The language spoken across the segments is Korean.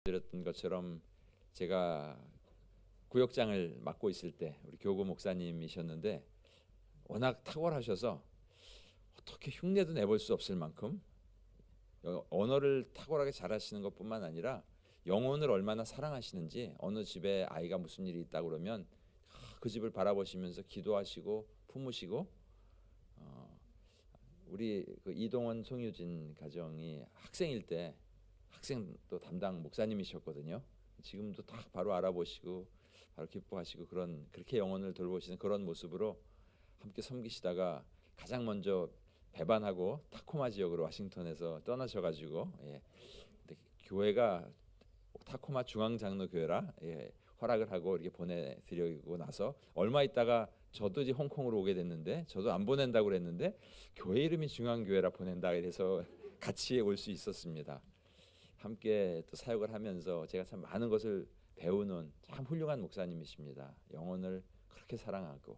드렸던 것처럼 제가 구역장을 맡고 있을 때 우리 교구 목사님이셨는데 워낙 탁월하셔서 어떻게 흉내도 내볼 수 없을 만큼 언어를 탁월하게 잘하시는 것뿐만 아니라 영혼을 얼마나 사랑하시는지 어느 집에 아이가 무슨 일이 있다 그러면 그 집을 바라보시면서 기도하시고 품으시고 우리 그 이동원 송유진 가정이 학생일 때 학생 또 담당 목사님이셨거든요. 지금도 딱 바로 알아보시고 바로 기뻐하시고 그렇게 영혼을 돌보시는 그런 모습으로 함께 섬기시다가 가장 먼저 배반하고 타코마 지역으로 워싱턴에서 떠나셔가지고 교회가 타코마 중앙장로교회라 허락을 하고 이렇게 보내드리고 나서 얼마 있다가 저도 이제 홍콩으로 오게 됐는데 저도 안 보낸다고 그랬는데 교회 이름이 중앙교회라 보낸다 이래서 같이 올 수 있었습니다. 함께 또 사역을 하면서 제가 참 많은 것을 배우는 참 훌륭한 목사님이십니다. 영혼을 그렇게 사랑하고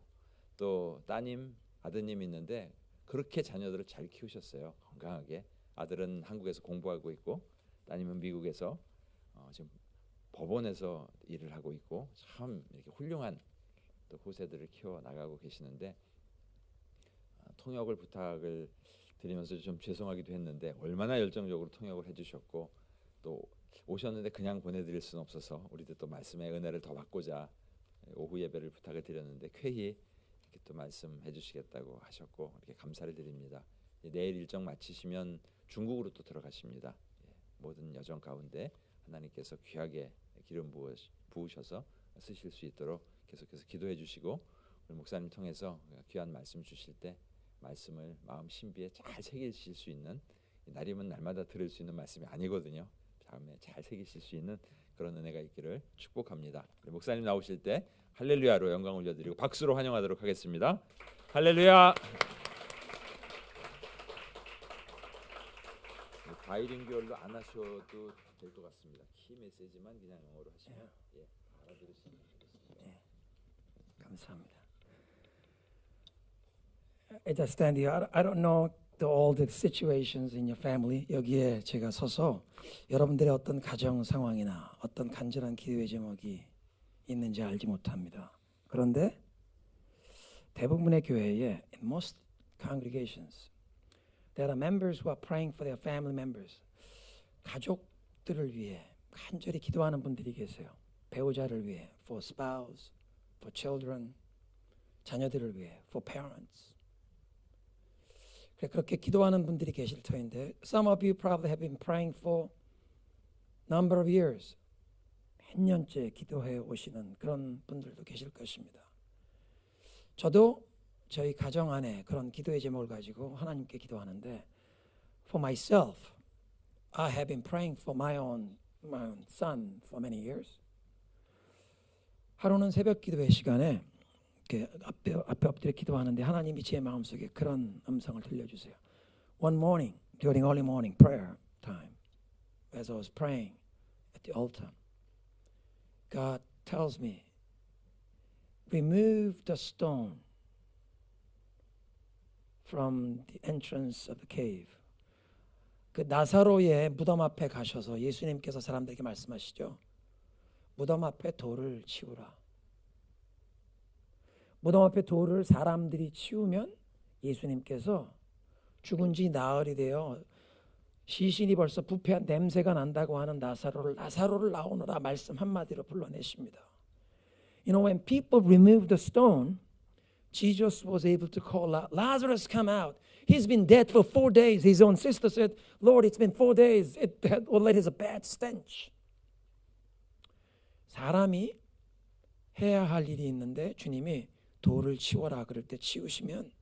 또 따님 아드님이 있는데 그렇게 자녀들을 잘 키우셨어요. 건강하게. 아들은 한국에서 공부하고 있고 따님은 미국에서 지금 법원에서 일을 하고 있고 참 이렇게 훌륭한 또 후세들을 키워 나가고 계시는데 통역을 부탁을 드리면서 좀 죄송하기도 했는데 얼마나 열정적으로 통역을 해주셨고 또 오셨는데 그냥 보내드릴 수는 없어서 우리도 또 말씀의 은혜를 더 받고자 오후 예배를 부탁을 드렸는데 쾌히 이렇게 또 말씀해 주시겠다고 하셨고 이렇게 감사를 드립니다. 내일 일정 마치시면 중국으로 또 들어가십니다. 모든 여정 가운데 하나님께서 귀하게 기름 부으셔서 쓰실 수 있도록 계속해서 기도해 주시고 우리 목사님 통해서 귀한 말씀 주실 때 말씀을 마음 신비에 잘 새기실 수 있는 날이면 날마다 들을 수 있는 말씀이 아니거든요. 다음에 잘 새기실 수 있는 그런 은혜가 있기를 축복합니다. 우리 목사님 나오실 때 할렐루야로 영광 올려드리고 박수로 환영하도록 하겠습니다. 할렐루야. 바이링구얼로 안 하셔도 될 것 같습니다. 키 메시지만 그냥 영어로 하시면 알아들으시면 좋겠습니다. 감사합니다. I just stand here. I don't know all the situations in your family. 여기에 제가 서서 여러분들의 어떤 가정 상황이나 어떤 간절한 기도의 제목이 있는지 알지 못합니다. 그런데 대부분의 교회에 in most congregations there are members who are praying for their family members. 가족들을 위해 간절히 기도하는 분들이 계세요. 배우자를 위해, for spouse, for children, 자녀들을 위해, for parents. 그렇게 기도하는 분들이 계실 터인데 some of you probably have been praying for number of years. 몇 년째 기도해 오시는 그런 분들도 계실 것입니다. 저도 저희 가정 안에 그런 기도의 제목을 가지고 하나님께 기도하는데 for myself, I have been praying for my own son for many years. 하루는 새벽 기도회 시간에 앞에 엎드려 기도하는데 하나님이 제 마음속에 그런 음성을 들려주세요. One morning, during early morning prayer time, as I was praying at the altar, God tells me, remove the stone from the entrance of the cave. 그 나사로의 무덤 앞에 가셔서 예수님께서 사람들에게 말씀하시죠. 무덤 앞에 돌을 치우라. 무덤 앞에 돌을 사람들이 치우면 예수님께서 죽은 지 나흘이 되어 시신이 벌써 부패한 냄새가 난다고 하는 나사로를 나오너라 말씀 한마디로 불러내십니다. You know, when people removed the stone, Jesus was able to call out, Lazarus, come out. He's been dead for 4 days. His own sister said, Lord, it's been 4 days. It has a bad stench. 사람이 해야 할 일이 있는데 주님이 돌을 치워라 그럴 때 치우시면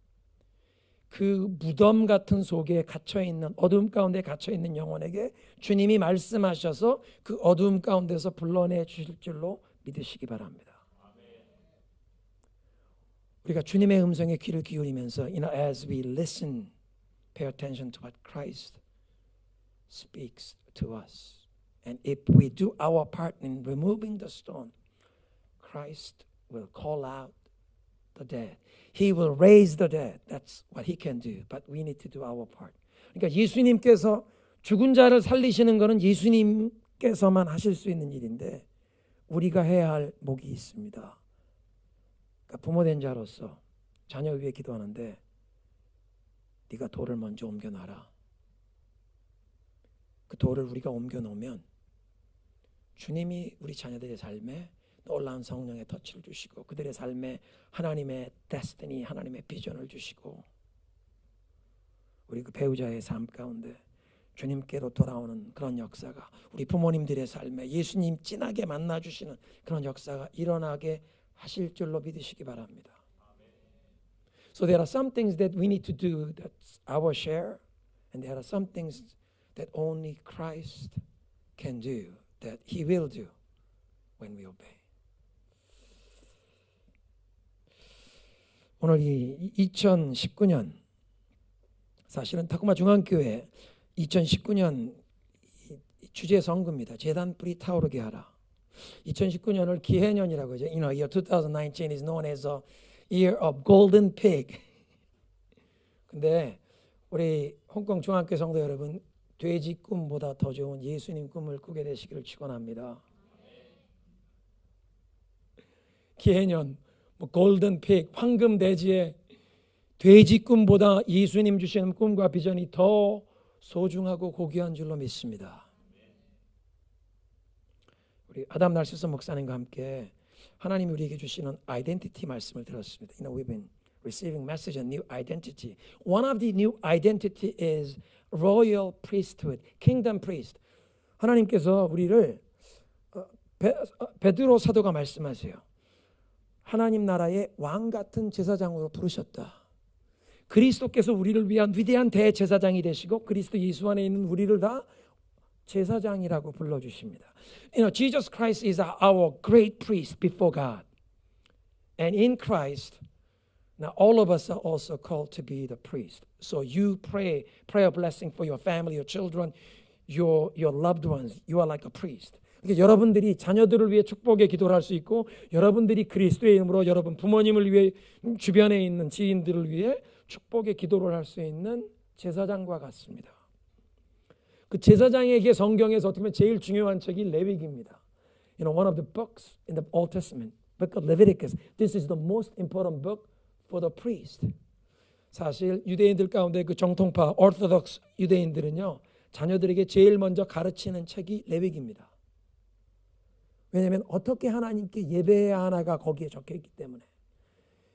그 무덤 같은 속에 갇혀있는 어둠 가운데 갇혀있는 영혼에게 주님이 말씀하셔서 그 어둠 가운데서 불러내 주실 줄로 믿으시기 바랍니다. 우리가 주님의 음성에 귀를 기울이면서 as we listen, pay attention to what Christ speaks to us. And if we do our part in removing the stone, Christ will call out the dead. He will raise the dead. That's what he can do. But we need to do our part. 그러니까 예수님께서 죽은 자를 살리시는 것은 예수님 하나님께서만 하실 수 있는 일인데 우리가 해야 할 목이 있습니다. 그러니까 부모된 자로서 자녀 위해 기도하는데 네가 돌을 먼저 옮겨놔라. 그 돌을 우리가 옮겨놓으면 주님이 우리 자녀들의 삶에 놀라운 성령의 터치를 주시고 그들의 삶에 하나님의 데스티니, 하나님의 비전을 주시고 우리 그 배우자의 삶 가운데 주님께로 돌아오는 그런 역사가 우리 부모님들의 삶에 예수님 진하게 만나주시는 그런 역사가 일어나게 하실 줄로 믿으시기 바랍니다. So there are some things that we need to do that's our share and there are some things that only Christ can do, that He will do when we obey. 오늘 이 2019년 사실은 타코마 중앙교회 2019년 주제 선거입니다. 재단 불이 타오르게 하라. 2019년을 기해년이라고 하죠. You know, year 2019 is known as a year of golden pig. 근데 우리 홍콩 중앙교회 성도 여러분, 돼지 꿈보다 더 좋은 예수님 꿈을 꾸게 되시기를 축원합니다. 기해년, 골든 픽, 황금 돼지의 돼지 꿈보다 예수님 주시는 꿈과 비전이 더 소중하고 고귀한 줄로 믿습니다. 우리 아담 날시스 목사님과 함께 하나님이 우리에게 주시는 아이덴티티 말씀을 들었습니다. You know, we've been receiving message on new identity. One of the new identity is royal priesthood, kingdom priest. 하나님께서 우리를 베드로 사도가 말씀하세요. 하나님 나라의 왕 같은 제사장으로 부르셨다. 그리스도께서 우리를 위한 위대한 대제사장이 되시고 그리스도 예수 안에 있는 우리를 다 제사장이라고 불러주십니다. You know, Jesus Christ is our great priest before God. And in Christ, now all of us are also called to be the priest. So you pray a blessing for your family, your children, your loved ones. You are like a priest. 그러니까 여러분들이 자녀들을 위해 축복의 기도를 할 수 있고 여러분들이 그리스도의 이름으로 여러분 부모님을 위해 주변에 있는 지인들을 위해 축복의 기도를 할 수 있는 제사장과 같습니다. 그 제사장에게 성경에서 어떻게 보면 제일 중요한 책이 레위기입니다. You know, one of the books in the Old Testament, book of Leviticus. This is the most important book for the priest. 사실 유대인들 가운데 그 정통파 Orthodox 유대인들은요, 자녀들에게 제일 먼저 가르치는 책이 레위기입니다. 왜냐하면 어떻게 하나님께 예배해야 하나가 거기에 적혀 있기 때문에.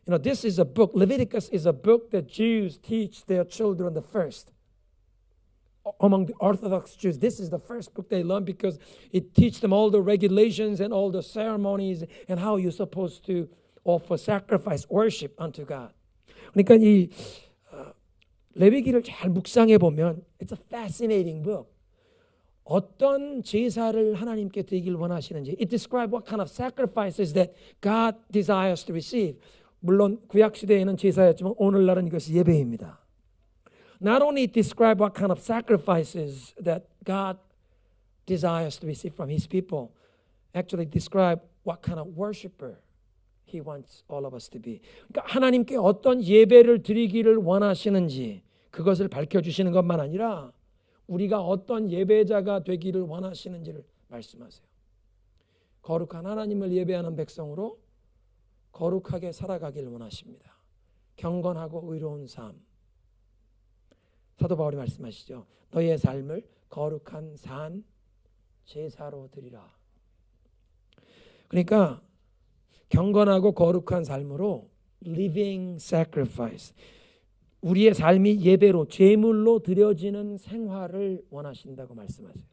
You know, this is a book. Leviticus is a book that Jews teach their children the first. Among the Orthodox Jews, this is the first book they learn because it teaches them all the regulations and all the ceremonies and how you're supposed to offer sacrifice, worship unto God. 그러니까 이 레위기를 잘 묵상해 보면 it's a fascinating book. 어떤 제사를 하나님께 드리길 원하시는지 it describes what kind of sacrifices that God desires to receive. 물론 구약 시대에는 제사였지만 오늘날은 이것이 예배입니다. Not only describe what kind of sacrifices that God desires to receive from His people, actually describe what kind of worshiper He wants all of us to be. 그러니까 하나님께 어떤 예배를 드리기를 원하시는지 그것을 밝혀주시는 것만 아니라 우리가 어떤 예배자가 되기를 원하시는지를 말씀하세요. 거룩한 하나님을 예배하는 백성으로 거룩하게 살아가기를 원하십니다. 경건하고 의로운 삶. 사도 바울이 말씀하시죠. 너의 삶을 거룩한 산 제사로 드리라. 그러니까 경건하고 거룩한 삶으로 living sacrifice. 우리의 삶이 예배로 제물로 드려지는 생활을 원하신다고 말씀하세요.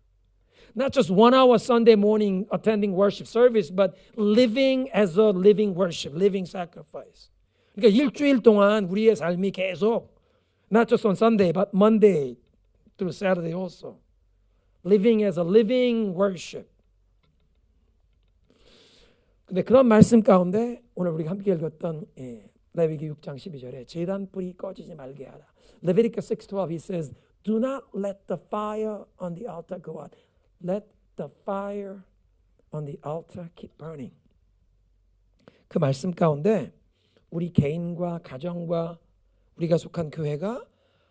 Not just 1 hour Sunday morning attending worship service, but living as a living worship, living sacrifice. 그러니까 일주일 동안 우리의 삶이 계속 not just on Sunday, but Monday through Saturday also. Living as a living worship. 근데 그런 말씀 가운데 오늘 우리가 함께 읽었던 레위기 6장 12절에 제단 불이 꺼지지 말게 하라. Leviticus 6:12 he says, do not let the fire on the altar go out. Let the fire on the altar keep burning. 그 말씀 가운데 우리 개인과 가정과 우리가 속한 교회가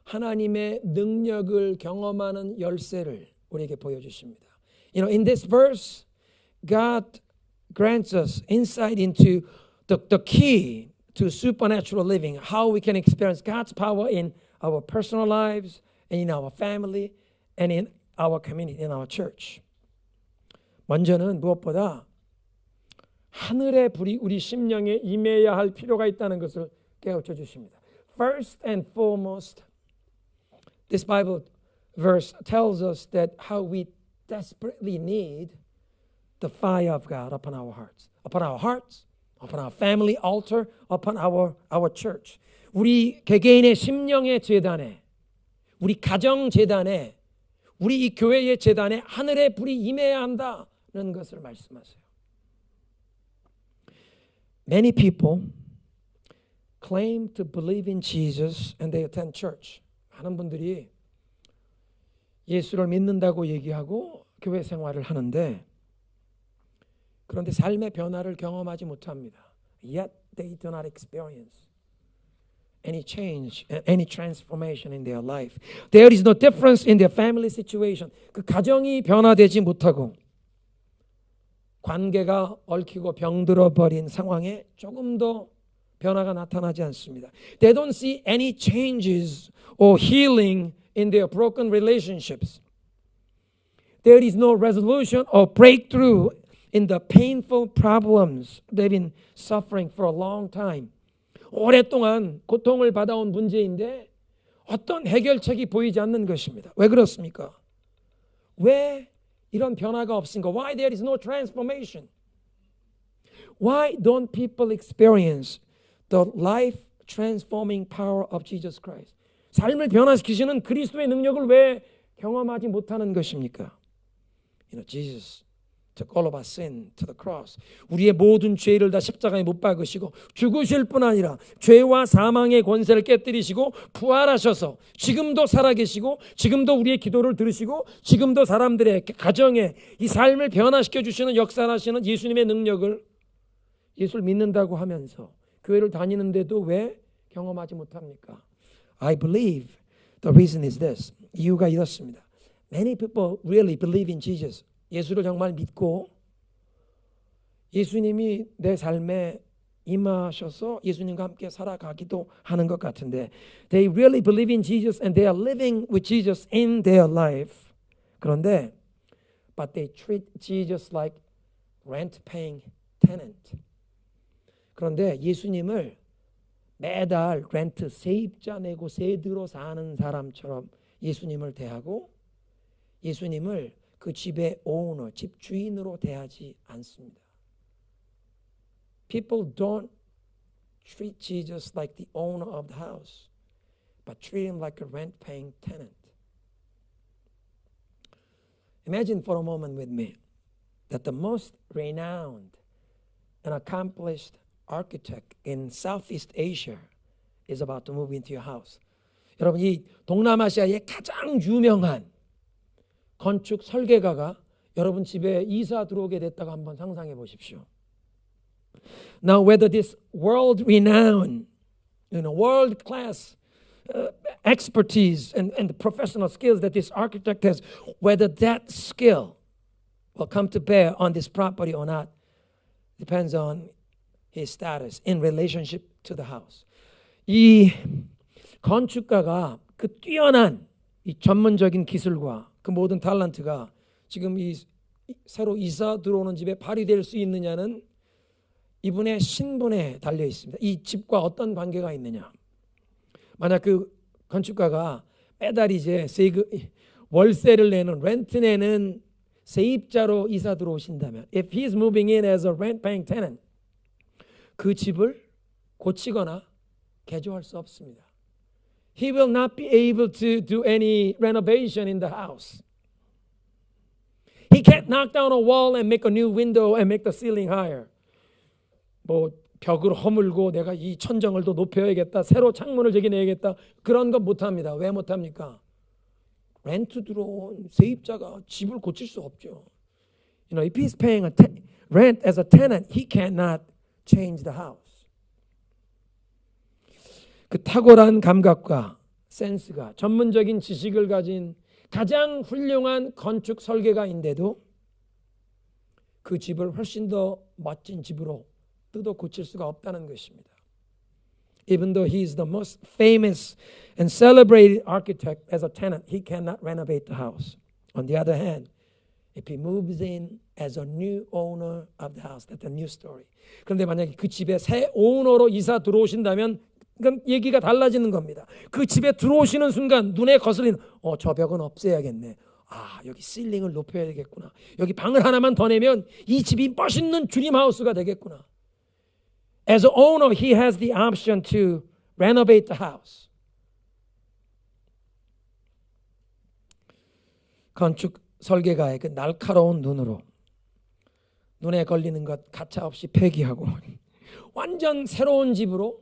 하나님의 능력을 경험하는 열쇠를 우리에게 보여주십니다. You know, in this verse, God grants us insight into the key to supernatural living, how we can experience God's power in our personal lives and in our family and in our community, in our church. 먼저는 무엇보다 하늘의 불이 우리 심령에 임해야 할 필요가 있다는 것을 깨우쳐 주십니다. First and foremost, this Bible verse tells us that how we desperately need the fire of God upon our hearts, upon our family altar, upon our church. 우리 개개인의 심령의 제단에, 우리 가정 제단에, 우리 이 교회의 제단에 하늘의 불이 임해야 한다는 것을 말씀하세요. Many people claim to believe in Jesus and they attend church. 많은 분들이 예수를 믿는다고 얘기하고 교회 생활을 하는데 그런데 삶의 변화를 경험하지 못합니다. Yet they do not experience any change, any transformation in their life. There is no difference in their family situation. 그 가정이 변화되지 못하고 관계가 얽히고 병들어 버린 상황에 조금 더 변화가 나타나지 않습니다. They don't see any changes or healing in their broken relationships. There is no resolution or breakthrough in the painful problems they've been suffering for a long time. 오랫동안 고통을 받아온 문제인데 어떤 해결책이 보이지 않는 것입니다. 왜 그렇습니까? 왜 이런 변화가 없습니까? Why there is no transformation? Why don't people experience the life transforming power of Jesus Christ? 삶을 변화시키시는 그리스도의 능력을 왜 경험하지 못하는 것입니까? You know, Jesus took all of our sin to the cross. 우리의 모든 죄를 다 십자가에 못 박으시고 죽으실 뿐 아니라 죄와 사망의 권세를 깨뜨리시고 부활하셔서 지금도 살아계시고 지금도 우리의 기도를 들으시고 지금도 사람들의 가정에 이 삶을 변화시켜 주시는 역사하시는 예수님의 능력을 예수를 믿는다고 하면서 교회를 다니는데도 왜 경험하지 못합니까? I believe the reason is this. 이유가 이렇습니다. Many people really believe in Jesus. 예수를 정말 믿고 예수님이 내 삶에 임하셔서 예수님과 함께 살아가기도 하는 것 같은데 They really believe in Jesus and they are living with Jesus in their life. 그런데 but they treat Jesus like rent-paying tenant. 그런데 예수님을 매달 렌트 세입자 내고 세들어 사는 사람처럼 예수님을 대하고 예수님을 그 집의 오너, 집 주인으로 대하지 않습니다. People don't treat Jesus like the owner of the house, but treat him like a rent-paying tenant. Imagine for a moment with me that the most renowned and accomplished architect in Southeast Asia is about to move into your house. 여러분, 이 동남아시아의 가장 유명한 건축 설계가가 여러분 집에 이사 들어오게 됐다고 한번 상상해 보십시오. Now, whether this world-renowned, world-class expertise and the professional skills that this architect has, whether that skill will come to bear on this property or not, depends on his status in relationship to the house. 이 건축가가 그 뛰어난 이 전문적인 기술과 그 모든 탤런트가 지금 이 새로 이사 들어오는 집에 발휘될 수 있느냐는 이분의 신분에 달려 있습니다. 이 집과 어떤 관계가 있느냐. 만약 그 건축가가 매달 이제 월세를 내는 렌트 내는 세입자로 이사 들어오신다면 if he is moving in as a rent-paying tenant 그 집을 고치거나 개조할 수 없습니다. He will not be able to do any renovation in the house. He can't knock down a wall and make a new window and make the ceiling higher. 뭐 벽을 허물고 내가 이 천정을 더 높여야겠다. 새로 창문을 저기 내야겠다. 그런 거 못합니다. 왜 못합니까? 렌트 들어온 세입자가 집을 고칠 수 없죠. You know, if he's paying rent as a tenant, he cannot change the house. 그 탁월한 감각과 센스가 전문적인 지식을 가진 가장 훌륭한 건축 설계가인데도 그 집을 훨씬 더 멋진 집으로 뜯어 고칠 수가 없다는 것입니다. Even though he is the most famous and celebrated architect as a tenant, he cannot renovate the house. On the other hand, if he moves in as a new owner of the house, that's a new story. 그런데 만약에 그 집에 새 오너로 이사 들어오신다면 그건 얘기가 달라지는 겁니다. 그 집에 들어오시는 순간 눈에 거슬리는 저 벽은 없애야겠네. 여기 실링을 높여야 되겠구나. 여기 방을 하나만 더 내면 이 집이 멋있는 드림 하우스가 되겠구나. As an owner, he has the option to renovate the house. 건축 설계가의 그 날카로운 눈으로 눈에 걸리는 것 가차없이 폐기하고 완전 새로운 집으로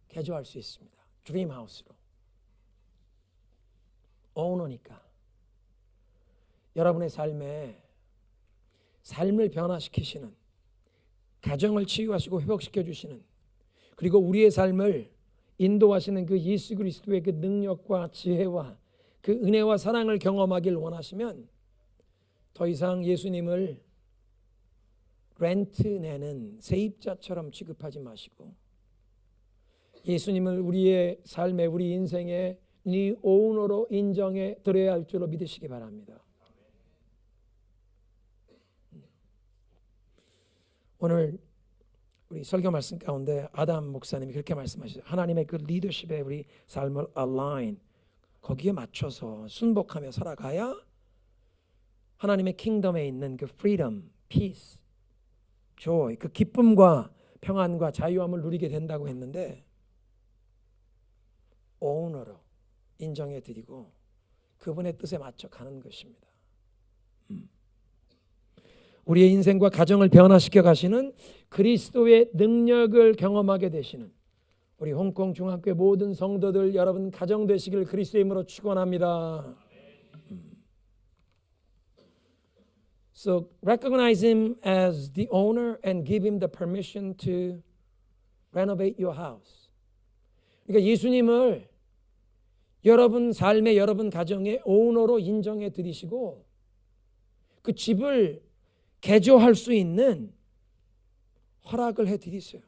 개조할 수 있습니다. 드림 하우스로. 오너니까. 여러분의 삶을 변화시키시는, 가정을 치유하시고 회복시켜 주시는, 그리고 우리의 삶을 인도하시는 그 예수 그리스도의 그 능력과 지혜와 그 은혜와 사랑을 경험하길 원하시면 더 이상 예수님을 렌트 내는 세입자처럼 취급하지 마시고 예수님을 우리의 삶에, 우리 인생의 네 오너로 인정해 드려야 할 줄로 믿으시기 바랍니다. 오늘 우리 설교 말씀 가운데 아담 목사님이 그렇게 말씀하시죠. 하나님의 그 리더십에 우리 삶을 align, 거기에 맞춰서 순복하며 살아가야 하나님의 킹덤에 있는 그 freedom, peace, joy, 그 기쁨과 평안과 자유함을 누리게 된다고 했는데 오너로 인정해 드리고 그분의 뜻에 맞춰 가는 것입니다. 우리의 인생과 가정을 변화시켜 가시는 그리스도의 능력을 경험하게 되시는 우리 홍콩 중학교의 모든 성도들 여러분 가정 되시길 그리스도의 이름으로 축원합니다. So recognize him as the owner and give him the permission to renovate your house. 그러니까 예수님을 여러분 삶의 여러분 가정의 오너로 인정해 드리시고 그 집을 개조할 수 있는 허락을 해 드리세요.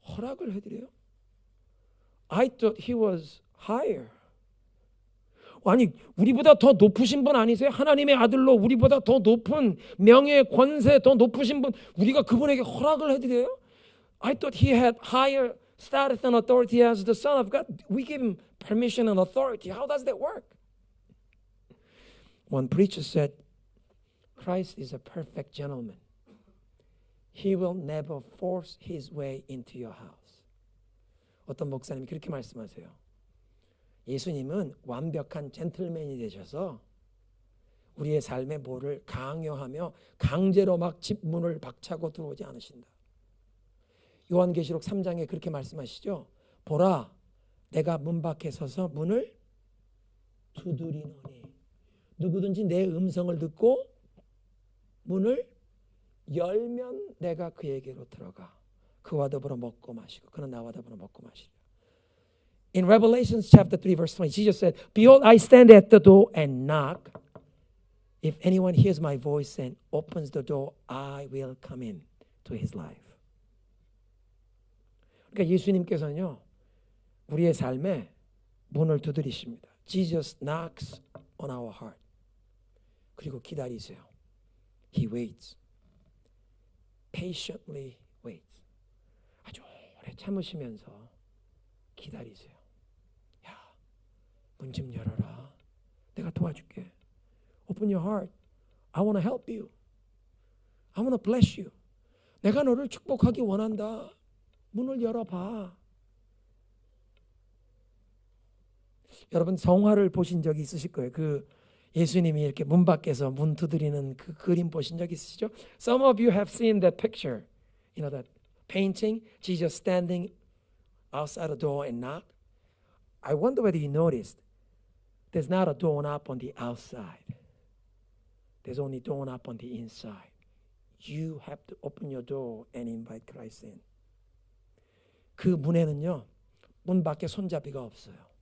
허락을 해 드려요? I thought he was higher. 아니 우리보다 더 높으신 분 아니세요? 하나님의 아들로 우리보다 더 높은 명예, 권세 더 높으신 분 우리가 그분에게 허락을 해 드려요? I thought he had higher status and authority as the Son of God. We give him permission and authority. How does that work? One preacher said, Christ is a perfect gentleman. He will never force his way into your house. 어떤 목사님이 그렇게 말씀하세요. 예수님은 완벽한 젠틀맨이 되셔서 우리의 삶에 뭐를 강요하며 강제로 막 집 문을 박차고 들어오지 않으신다. 요한계시록 3장에 그렇게 말씀하시죠. 보라, 내가 문 밖에 서서 문을 두드리노니 누구든지 내 음성을 듣고 문을 열면 내가 그에게로 들어가 그와 더불어 먹고 마시고 그는 나와 더불어 먹고 마시리라. In Revelation chapter 3 verse 20 Jesus said, Behold, I stand at the door and knock. If anyone hears my voice and opens the door, I will come in to his life. 그러니까 예수님께서는요 우리의 삶에 문을 두드리십니다. Jesus knocks on our heart. 그리고 기다리세요. He waits. Patiently waits. 아주 오래 참으시면서 기다리세요. 야, 문 좀 열어라. 내가 도와줄게. Open your heart. I want to help you. I want to bless you. 내가 너를 축복하기 원한다. 문을 열어봐. 여러분 성화를 보신 적이 있으실 거예요. 그 예수님이 이렇게 문 밖에서 문 두드리는 그 그림 보신 적 있으시죠? Some of you have seen that picture. You know that painting, Jesus standing outside the door and knock. I wonder whether you noticed there's not a doorknob on the outside. There's only doorknob on the inside. You have to open your door and invite Christ in. 그 문에는요. 문 밖에 손잡이가 없어요.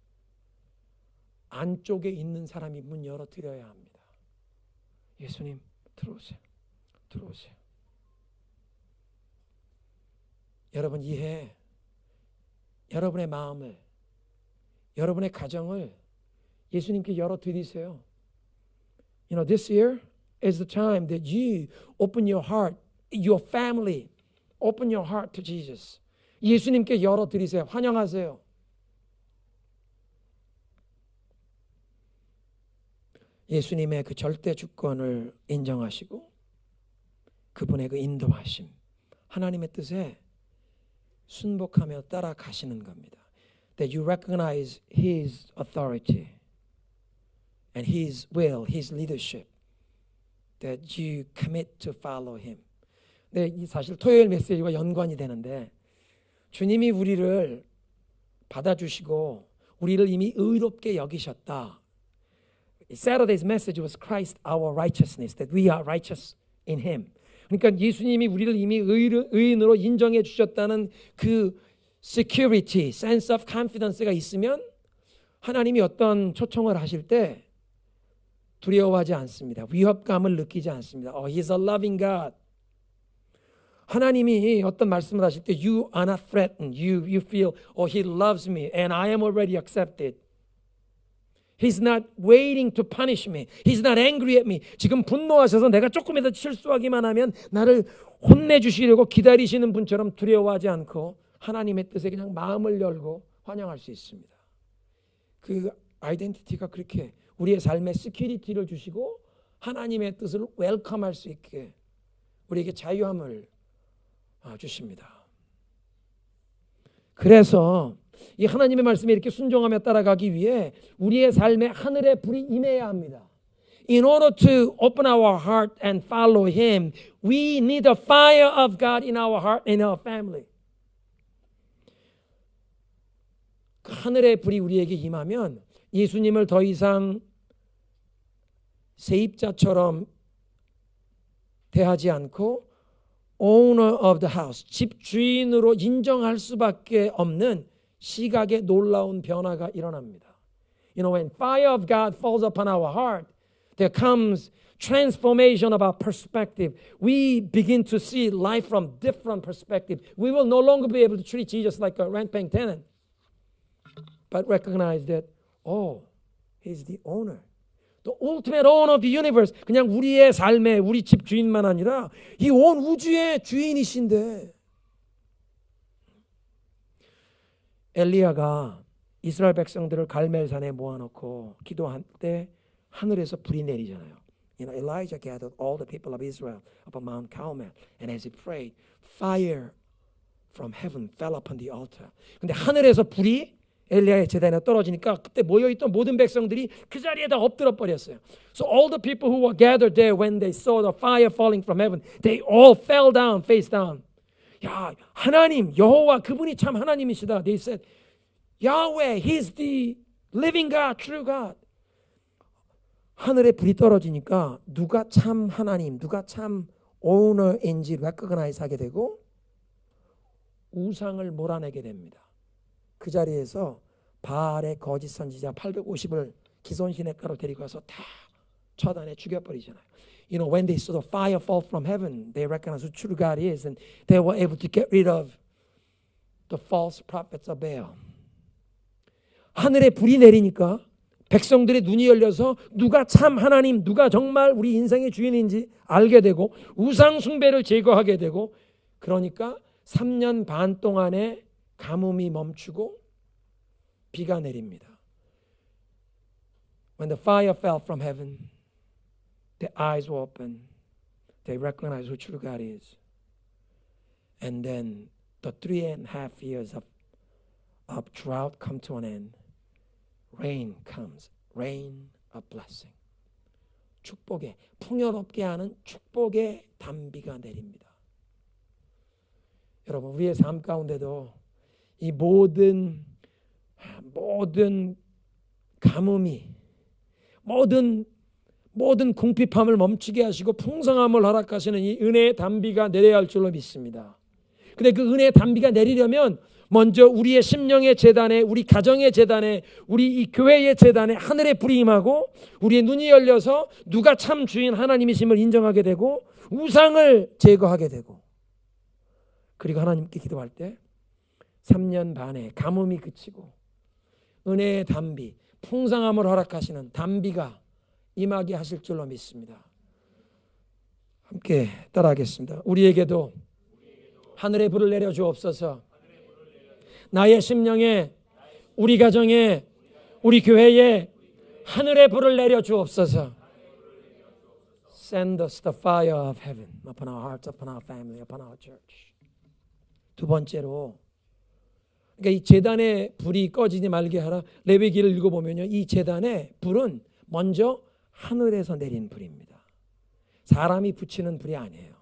안쪽에 있는 사람이 문 열어드려야 합니다. 예수님 들어오세요. 들어오세요. 여러분 이해, 여러분의 마음을, 여러분의 가정을 예수님께 열어드리세요. You know, this year is the time that you open your heart, your family, open your heart to Jesus. 예수님께 열어드리세요. 환영하세요. 예수님의 그 절대 주권을 인정하시고 그분의 그 인도하심, 하나님의 뜻에 순복하며 따라가시는 겁니다. That you recognize His authority and His will, His leadership. That you commit to follow Him. 네, 사실 토요일 메시지와 연관이 되는데 주님이 우리를 받아주시고 우리를 이미 의롭게 여기셨다. Saturday's message was Christ our righteousness, that we are righteous in Him. 그러니까 예수님이 우리를 이미 의인으로 인정해 주셨다는 그 security, sense of confidence가 있으면 하나님이 어떤 초청을 하실 때 두려워하지 않습니다. 위협감을 느끼지 않습니다. Oh, He's a loving God. 하나님이 어떤 말씀을 하실 때 You are not threatened. You feel, oh, He loves me and I am already accepted. He's not waiting to punish me. He's not angry at me. 지금 분노하셔서 내가 조금이라도 실수하기만 하면 나를 혼내주시려고 기다리시는 분처럼 두려워하지 않고 하나님의 뜻에 그냥 마음을 열고 환영할 수 있습니다. 그 아이덴티티가 그렇게 우리의 삶에 시큐리티를 주시고 하나님의 뜻을 웰컴할 수 있게 우리에게 자유함을 주십니다. 그래서 이 하나님의 말씀에 이렇게 순종하며 따라가기 위해 우리의 삶에 하늘의 불이 임해야 합니다. In order to open our heart and follow Him, we need the fire of God in our heart and our family. 그 하늘의 불이 우리에게 임하면 예수님을 더 이상 세입자처럼 대하지 않고 owner of the house, 집 주인으로 인정할 수밖에 없는 시각의 놀라운 변화가 일어납니다. You know, when fire of God falls upon our heart, there comes transformation of our perspective. We begin to see life from different perspective. We will no longer be able to treat Jesus like a rent-paying tenant, but recognize that, oh, He's the owner. The ultimate owner of the universe. 그냥 우리의 삶에 우리 집 주인만 아니라 이 온 우주의 주인이신데. 엘리야가 이스라엘 백성들을 갈멜산에 모아놓고 기도할 때 하늘에서 불이 내리잖아요. You know, Elijah gathered all the people of Israel up on Mount Carmel, and as he prayed, fire from heaven fell upon the altar. 근데 하늘에서 불이 엘리야의 제단에 떨어지니까 그때 모여있던 모든 백성들이 그 자리에 다 엎드려 버렸어요. So all the people who were gathered there when they saw the fire falling from heaven, they all fell down, face down. 야, 하나님, 여호와 그분이 참 하나님이시다. They said, Yahweh, He's the living God, true God. 하늘에 불이 떨어지니까 누가 참 하나님, 누가 참 owner인지 recognize 하게 되고 우상을 몰아내게 됩니다. 그 자리에서 바알의 거짓 선지자 850을 기손 시냇가로 데리고 와서 다 처단해 죽여버리잖아요. You know, when they saw the fire fall from heaven, they recognized who true God is, and they were able to get rid of the false prophets of Baal. 하늘에 불이 내리니까 백성들의 눈이 열려서 누가 참 하나님, 누가 정말 우리 인생의 주인인지 알게 되고 우상 숭배를 제거하게 되고 그러니까 3년 반 동안의 가뭄이 멈추고 비가 내립니다. When the fire fell from heaven, their eyes were open. They recognized who true God is. And then the 3.5 years of drought come to an end. Rain comes. Rain of blessing. 축복의, 풍요롭게 하는 축복의 단비가 내립니다. 여러분, 우리의 삶 가운데도 이 모든 가뭄이 모든 궁핍함을 멈추게 하시고 풍성함을 허락하시는 이 은혜의 단비가 내려야 할 줄로 믿습니다. 근데 그 은혜의 단비가 내리려면 먼저 우리의 심령의 재단에, 우리 가정의 재단에, 우리 이 교회의 재단에 하늘의 불이 임하고 우리의 눈이 열려서 누가 참 주인 하나님이심을 인정하게 되고 우상을 제거하게 되고, 그리고 하나님께 기도할 때 3년 반에 가뭄이 그치고 은혜의 담비, 풍성함을 허락하시는 담비가 임하게 하실 줄로 믿습니다. 함께 따라하겠습니다. 우리에게도 하늘의 불을 내려 주옵소서. 나의 심령에, 우리 가정에, 우리 교회에 하늘의 불을 내려 주옵소서. Send us the fire of heaven upon our hearts, upon our family, upon our church. 두 번째로, 그러니까 이 제단의 불이 꺼지지 말게 하라. 레위기를 읽어보면요, 이 제단의 불은 먼저 하늘에서 내린 불입니다. 사람이 붙이는 불이 아니에요.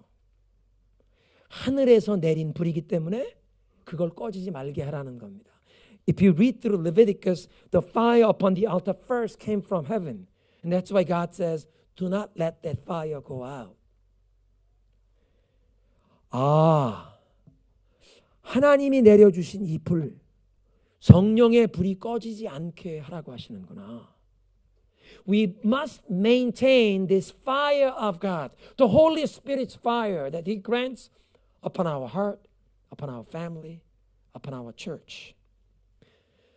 하늘에서 내린 불이기 때문에 그걸 꺼지지 말게 하라는 겁니다. If you read through Leviticus, the fire upon the altar first came from heaven. And that's why God says, do not let that fire go out. 하나님이 내려주신 이 불, 성령의 불이 꺼지지 않게 하라고 하시는구나. We must maintain this fire of God, the Holy Spirit's fire that He grants upon our heart, upon our family, upon our church.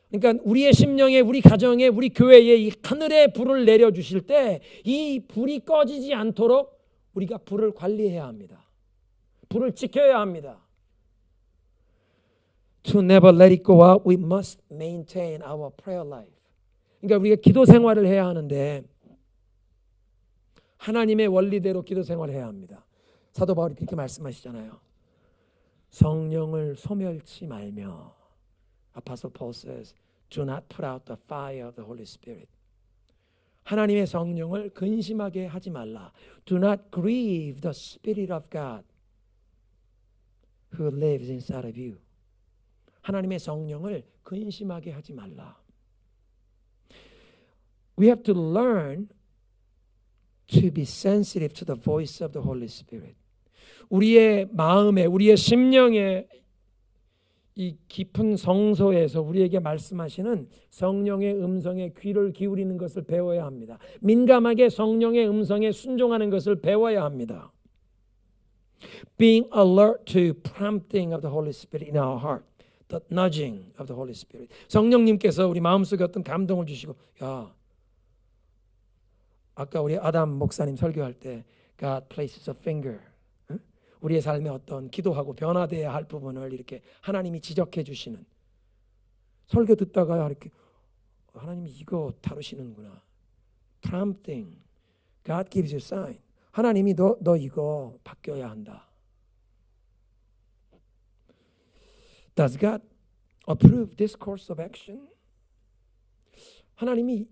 그러니까 우리의 심령에, 우리 가정에, 우리 교회에 이 하늘의 불을 내려주실 때 이 불이 꺼지지 않도록 우리가 불을 관리해야 합니다. 불을 지켜야 합니다. To never let it go out, we must maintain our prayer life. 그러니까 우리가 기도 생활을 해야 하는데 하나님의 원리대로 기도 생활을 해야 합니다. 사도 바울이 그렇게 말씀하시잖아요. 성령을 소멸치 말며. Apostle Paul says, do not put out the fire of the Holy Spirit. 하나님의 성령을 근심하게 하지 말라. Do not grieve the Spirit of God who lives inside of you. 하나님의 성령을 근심하게 하지 말라. We have to learn to be sensitive to the voice of the Holy Spirit. 우리의 마음에, 우리의 심령에 이 깊은 성소에서 우리에게 말씀하시는 성령의 음성에 귀를 기울이는 것을 배워야 합니다. 민감하게 성령의 음성에 순종하는 것을 배워야 합니다. Being alert to prompting of the Holy Spirit in our heart. The nudging of the Holy Spirit. 성령님께서 우리 마음속에 어떤 감동을 주시고, 야, 아까 우리 아담 목사님 설교할 때 God places a finger. 우리의 삶에 어떤 기도하고 변화되어야 할 부분을 이렇게 하나님이 지적해 주시는, 설교 듣다가 이렇게 하나님이 이거 다루시는구나. Prompting. God gives you sign. 하나님이 너 이거 바뀌어야 한다. Does God approve this course of action? 하나님이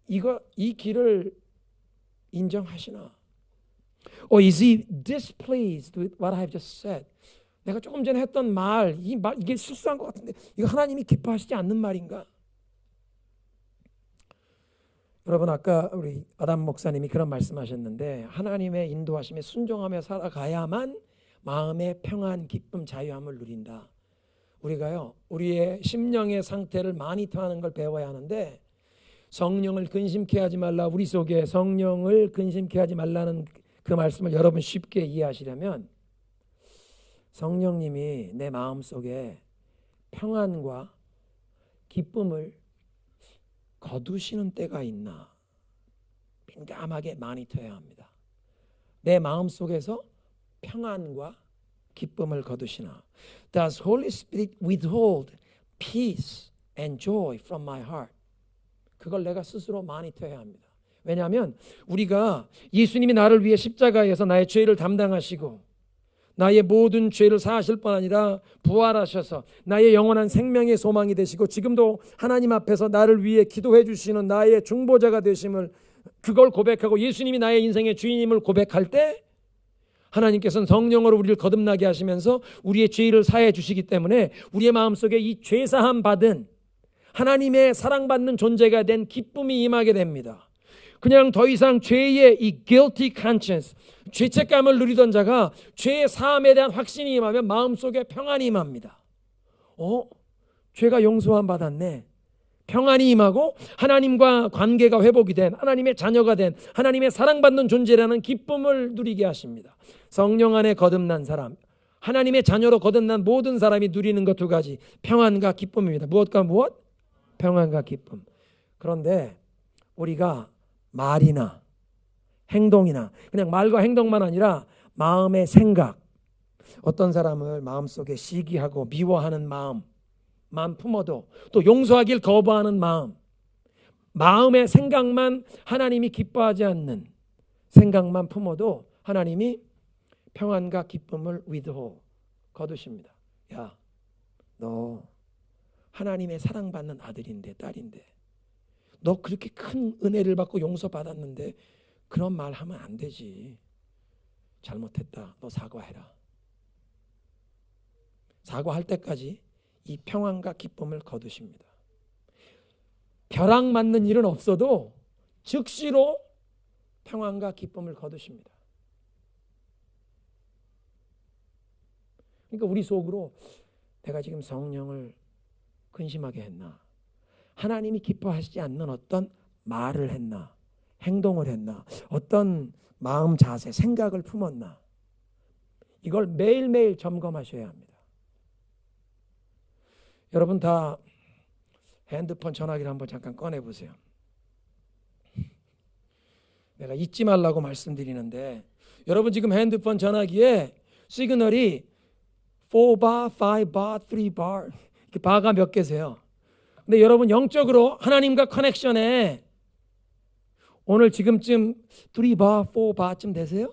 이 길을 인정하시나? Or is He displeased with what I have just said? 내가 조금 전에 했던 이게 실수한 것 같은데 이거 하나님이 기뻐하시지 않는 말인가? 여러분, 아까 우리 아담 목사님이 그런 말씀하셨는데 하나님의 인도하심에 순종하며 살아가야만 마음의 평안, 기쁨, 자유함을 누린다. 우리가요, 우리의 심령의 상태를 마니터하는 걸 배워야 하는데 성령을 근심케 하지 말라. 우리 속에 성령을 근심케 하지 말라는 그 말씀을 여러분 쉽게 이해하시려면 성령님이 내 마음속에 평안과 기쁨을 거두시는 때가 있나 민감하게 마니터해야 합니다. 내 마음속에서 평안과 기쁨을 거두시나? Does Holy Spirit withhold peace and joy from my heart? 그걸 내가 스스로 마니터해야 합니다. 왜냐하면 우리가 예수님이 나를 위해 십자가에서 나의 죄를 담당하시고 나의 모든 죄를 사하실 뿐 아니라 부활하셔서 나의 영원한 생명의 소망이 되시고 지금도 하나님 앞에서 나를 위해 기도해 주시는 나의 중보자가 되심을, 그걸 고백하고 예수님이 나의 인생의 주인임을 고백할 때 하나님께서는 성령으로 우리를 거듭나게 하시면서 우리의 죄를 사해 주시기 때문에 우리의 마음속에 이 죄사함 받은 하나님의 사랑받는 존재가 된 기쁨이 임하게 됩니다. 그냥 더 이상 죄의 이 guilty conscience, 죄책감을 누리던 자가 죄의 사함에 대한 확신이 임하면 마음속에 평안이 임합니다. 죄가 용서함 받았네. 평안이 임하고 하나님과 관계가 회복이 된, 하나님의 자녀가 된, 하나님의 사랑받는 존재라는 기쁨을 누리게 하십니다. 성령 안에 거듭난 사람, 하나님의 자녀로 거듭난 모든 사람이 누리는 것 두 가지, 평안과 기쁨입니다. 무엇과 무엇? 평안과 기쁨. 그런데 우리가 말이나 행동이나, 그냥 말과 행동만 아니라 마음의 생각, 어떤 사람을 마음속에 시기하고 미워하는 마음 품어도, 또 용서하길 거부하는 마음의 생각만, 하나님이 기뻐하지 않는 생각만 품어도 하나님이 평안과 기쁨을 withhold, 거두십니다. 야, 너 하나님의 사랑받는 아들인데, 딸인데, 너 그렇게 큰 은혜를 받고 용서받았는데 그런 말 하면 안 되지. 잘못했다. 너 사과해라. 사과할 때까지 이 평안과 기쁨을 거두십니다. 벼락 맞는 일은 없어도 즉시로 평안과 기쁨을 거두십니다. 그러니까 우리 속으로 내가 지금 성령을 근심하게 했나? 하나님이 기뻐하시지 않는 어떤 말을 했나? 행동을 했나? 어떤 마음 자세, 생각을 품었나? 이걸 매일매일 점검하셔야 합니다. 여러분 다 핸드폰 전화기를 한번 잠깐 꺼내보세요. 내가 잊지 말라고 말씀드리는데, 여러분 지금 핸드폰 전화기에 시그널이 4bar, 5bar, 3bar 이렇게 바가 몇 개세요. 근데 여러분 영적으로 하나님과 커넥션에 오늘 지금쯤 3bar, 4bar쯤 되세요?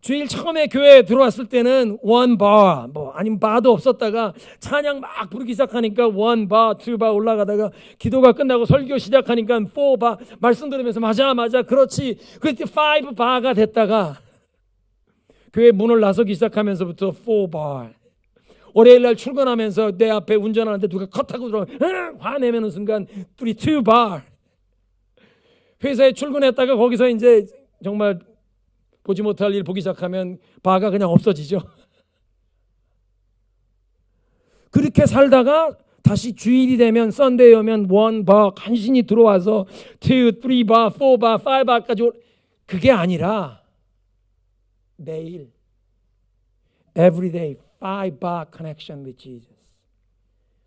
주일 처음에 교회에 들어왔을 때는 1bar 아니면 bar도 없었다가 찬양 막 부르기 시작하니까 1bar, 2bar 올라가다가 기도가 끝나고 설교 시작하니까 4bar 말씀 들으면서 맞아 그렇지, 그때 5bar가 됐다가 교회 문을 나서기 시작하면서부터 4bar, 월요일 날 출근하면서 내 앞에 운전하는데 누가 컷하고 들어오면 화내면은 순간 2bar, 회사에 출근했다가 거기서 이제 정말 보지 못할 일 보기 시작하면 바가 그냥 없어지죠. 그렇게 살다가 다시 주일이 되면 썬데이 오면 1bar 간신히 들어와서 2, 3bar, 4bar, 5bar까지, 그게 아니라 매일 every day 5bar connection with Jesus.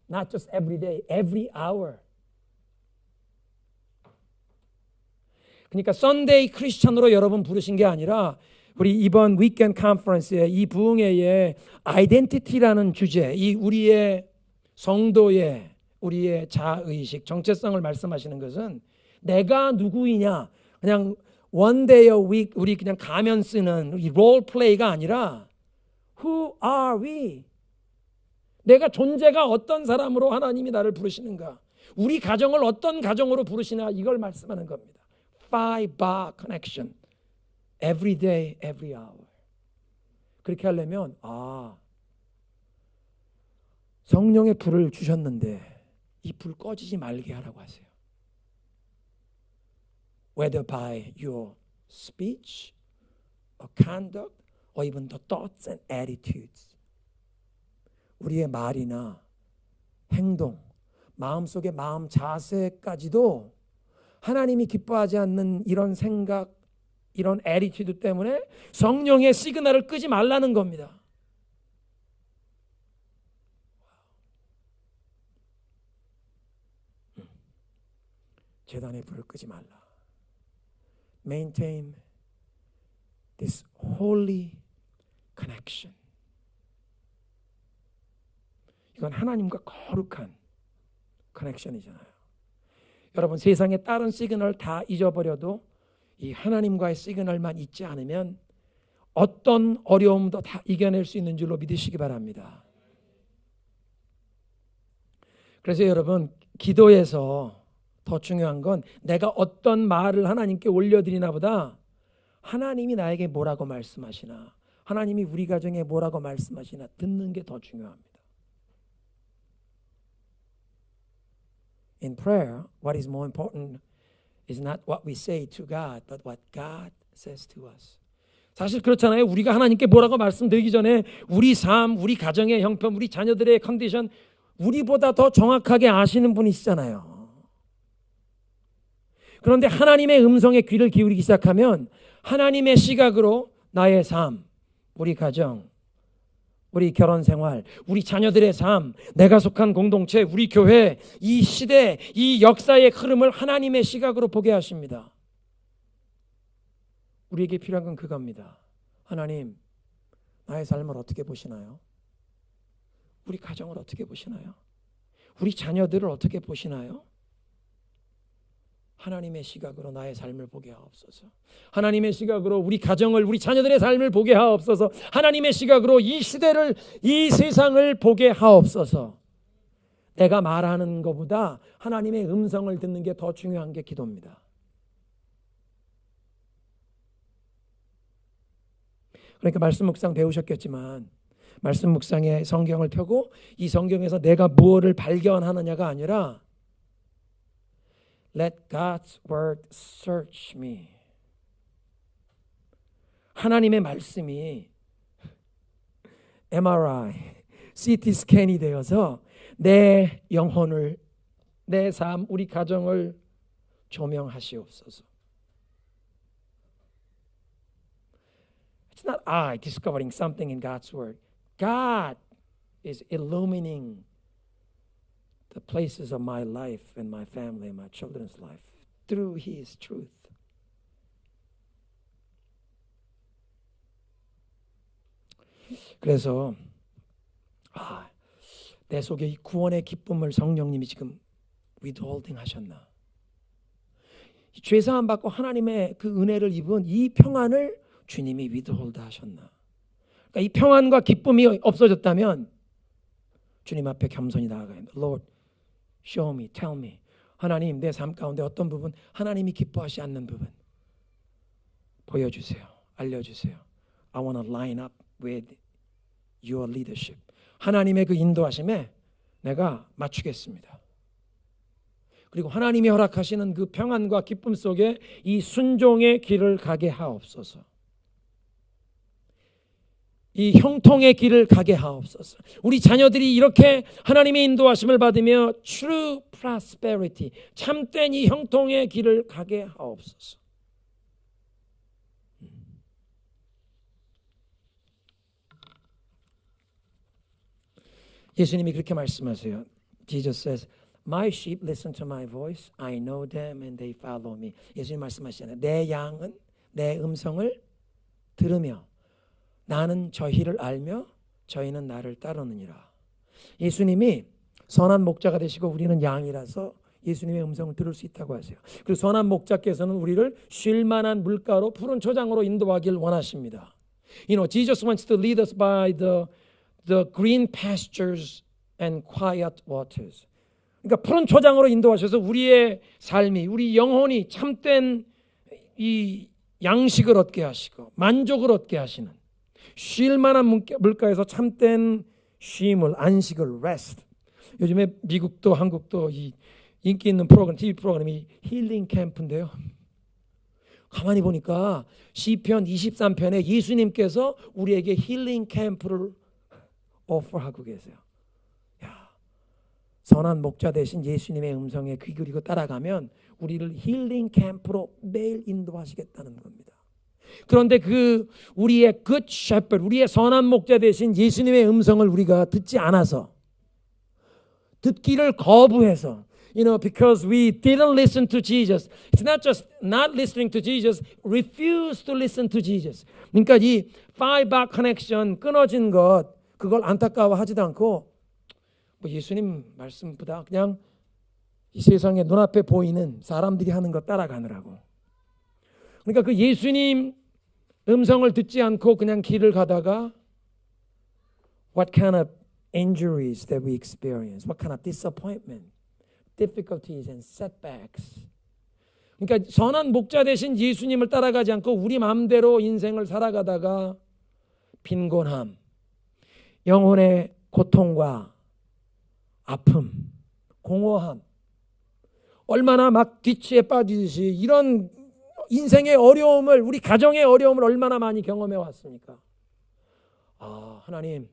Not just every day, every hour. 그러니까 썬데이 크리스천으로 여러분 부르신 게 아니라 우리 이번 위켄드 컨퍼런스의 이 부흥회의 아이덴티티라는 주제, 이 우리의 성도의 우리의 자의식, 정체성을 말씀하시는 것은 내가 누구이냐, 그냥 one day a week 우리 그냥 가면 쓰는 이 롤 플레이가 아니라 Who are we? 내가 존재가 어떤 사람으로 하나님이 나를 부르시는가, 우리 가정을 어떤 가정으로 부르시나, 이걸 말씀하는 겁니다. 5bar connection. Every day, every hour. 그렇게 하려면 성령의 불을 주셨는데 이 불 꺼지지 말게 하라고 하세요. Whether by your speech, or conduct, or even the thoughts and attitudes. 우리의 말이나 행동, 마음속의 마음 자세까지도 하나님이 기뻐하지 않는 이런 생각, 이런 애티튜드 때문에 성령의 시그널을 끄지 말라는 겁니다. 제단의 불을 끄지 말라. Maintain this holy connection. 이건 하나님과 거룩한 커넥션이잖아요. 여러분 세상의 다른 시그널 다 잊어버려도 이 하나님과의 시그널만 잊지 않으면 어떤 어려움도 다 이겨낼 수 있는 줄로 믿으시기 바랍니다. 그래서 여러분 기도에서 더 중요한 건 내가 어떤 말을 하나님께 올려드리나 보다 하나님이 나에게 뭐라고 말씀하시나, 하나님이 우리 가정에 뭐라고 말씀하시나 듣는 게 더 중요합니다. In prayer, what is more important is not what we say to God, but what God says to us. 사실 그렇잖아요. 우리가 하나님께 뭐라고 말씀드리기 전에 우리 삶, 우리 가정의 형편, 우리 자녀들의 컨디션 우리보다 더 정확하게 아시는 분이시잖아요. 그런데 하나님의 음성에 귀를 기울이기 시작하면 하나님의 시각으로 나의 삶, 우리 가정, 우리 결혼 생활, 우리 자녀들의 삶, 내가 속한 공동체, 우리 교회, 이 시대, 이 역사의 흐름을 하나님의 시각으로 보게 하십니다. 우리에게 필요한 건 그겁니다. 하나님, 나의 삶을 어떻게 보시나요? 우리 가정을 어떻게 보시나요? 우리 자녀들을 어떻게 보시나요? 하나님의 시각으로 나의 삶을 보게 하옵소서. 하나님의 시각으로 우리 가정을, 우리 자녀들의 삶을 보게 하옵소서. 하나님의 시각으로 이 시대를, 이 세상을 보게 하옵소서. 내가 말하는 것보다 하나님의 음성을 듣는 게 더 중요한 게 기도입니다. 그러니까 말씀 묵상 배우셨겠지만 말씀 묵상에 성경을 펴고 이 성경에서 내가 무엇을 발견하느냐가 아니라 Let God's word search me. 하나님의 말씀이 MRI, CT 스캔이 되어서 내 영혼을, 내 삶, 우리 가정을 조명하시옵소서. It's not I discovering something in God's word. God is illumining the places of my life and my family and my children's life through His truth. 그래서 내 속에 이 구원의 기쁨을 성령님이 지금 withholding 하셨나? 죄사함 받고 하나님의 그 은혜를 입은 이 평안을 주님이 withhold 하셨나? 그러니까 이 평안과 기쁨이 없어졌다면 주님 앞에 겸손히 나아가야 합니다. Lord, show me, tell me. 하나님, 내 삶 가운데 어떤 부분, 하나님이 기뻐하지 않는 부분 보여주세요. 알려주세요. I want to line up with your leadership. 하나님의 그 인도하심에 내가 맞추겠습니다. 그리고 하나님이 허락하시는 그 평안과 기쁨 속에 이 순종의 길을 가게 하옵소서. 이 형통의 길을 가게 하옵소서. 우리 자녀들이 이렇게 하나님의 인도하심을 받으며 true prosperity, 참된 이 형통의 길을 가게 하옵소서. 예수님이 그렇게 말씀하세요. Jesus says, My sheep listen to my voice. I know them and they follow me. 예수님 말씀하시잖아요. 내 양은 내 음성을 들으며 나는 저희를 알며 저희는 나를 따르느니라. 예수님이 선한 목자가 되시고 우리는 양이라서 예수님의 음성을 들을 수 있다고 하세요. 그리고 선한 목자께서는 우리를 쉴 만한 물가로 푸른 초장으로 인도하길 원하십니다. You know, Jesus wants to lead us by the green pastures and quiet waters. 그러니까 푸른 초장으로 인도하셔서 우리의 삶이, 우리 영혼이 참된 이 양식을 얻게 하시고 만족을 얻게 하시는 쉴 만한 물가에서 참된 쉼을, 안식을, rest. 요즘에 미국도 한국도 이 인기 있는 프로그램, TV 프로그램이 힐링 캠프인데요. 가만히 보니까 시편 23편에 예수님께서 우리에게 힐링 캠프를 오퍼하고 계세요. 야, 선한 목자 대신 예수님의 음성에 귀 기울이고 따라가면 우리를 힐링 캠프로 매일 인도하시겠다는 겁니다. 그런데 그 우리의 good shepherd, 우리의 선한 목자 대신 예수님의 음성을 우리가 듣지 않아서, 듣기를 거부해서, you know, because we didn't listen to Jesus. It's not just not listening to Jesus, refuse to listen to Jesus. 그러니까 이 five-back connection 끊어진 것, 그걸 안타까워하지도 않고 뭐 예수님 말씀보다 그냥 이 세상에 눈앞에 보이는 사람들이 하는 것 따라가느라고. 그러니까 그 예수님 음성을 듣지 않고 그냥 길을 가다가 what kind of injuries that we experience, what kind of disappointment, difficulties and setbacks. 그러니까 선한 목자 대신 예수님을 따라가지 않고 우리 마음대로 인생을 살아가다가 빈곤함, 영혼의 고통과 아픔, 공허함, 얼마나 막 뒤치에 빠지듯이 이런 인생의 어려움을, 우리 가정의 어려움을 얼마나 많이 경험해 왔습니까? 하나님,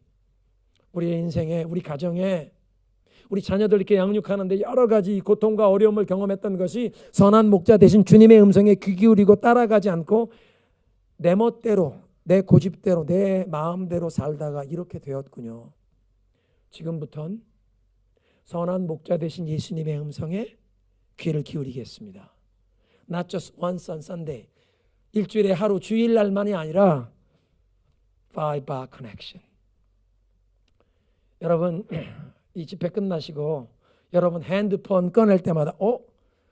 우리의 인생에, 우리 가정에, 우리 자녀들 이렇게 양육하는데 여러 가지 고통과 어려움을 경험했던 것이 선한 목자 되신 주님의 음성에 귀 기울이고 따라가지 않고 내 멋대로, 내 고집대로, 내 마음대로 살다가 이렇게 되었군요. 지금부턴 선한 목자 되신 예수님의 음성에 귀를 기울이겠습니다. Not just once on Sunday. 일주일에 하루 주일날만이 아니라 Five Bar Connection. 여러분 이 집회 끝나시고 여러분 핸드폰 꺼낼 때마다